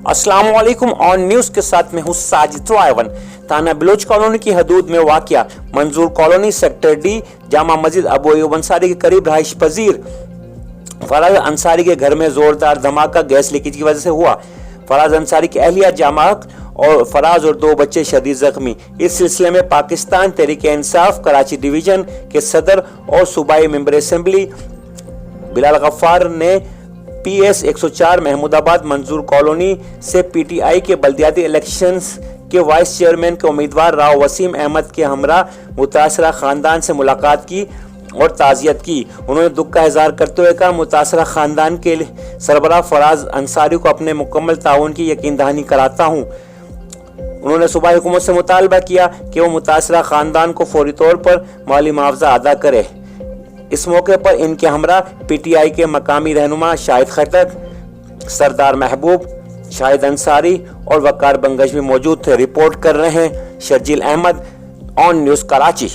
अस्सलाम वालेकुम। On news के साथ में हूँ साजिद रायवन। थाना बलोच कॉलोनी की हदूद में वाक़िया मंजूर colony sector D Jama Masjid Abu Ayub Ansari के करीब रहाइश पजीर फराज अंसारी के घर में जोरदार धमाका गैस लीकेज की वजह से हुआ। फराज अंसारी की अहलिया जामा और फराज और 2 बच्चे शदीद जख्मी। इस सिलसिले में पाकिस्तान तहरीक इंसाफ कराची डिवीजन के सदर और सूबाई मेंबर असेंबली बिलाल गफ्फार ने PS 104 महमूदाबाद मंजूर कॉलोनी से PTI के बल्दियाती इलेक्शंस के वाइस चेयरमैन के उम्मीदवार राव वसीम अहमद के हमरा मुतासरा खानदान से मुलाकात की और ताज़ियत की। उन्होंने दुख का इजहार करते हुए कहा, मुतासरा खानदान के सरबराह फराज अंसारी को अपने मुकम्मल ताउन की यकीन दहानी कराता हूँ। उन्होंने सूबाई हुकूमत से मुतालबा किया कि वो मुतासरा खानदान को फौरी तौर पर माली मुआवजा अदा करे। इस मौके पर इनके हमरा PTI के मकामी रहनुमा शाहिद खटक, सरदार महबूब, शाहिद अंसारी और वकार बंगश भी मौजूद थे। रिपोर्ट कर रहे हैं शर्जील अहमद, ऑन न्यूज़ कराची।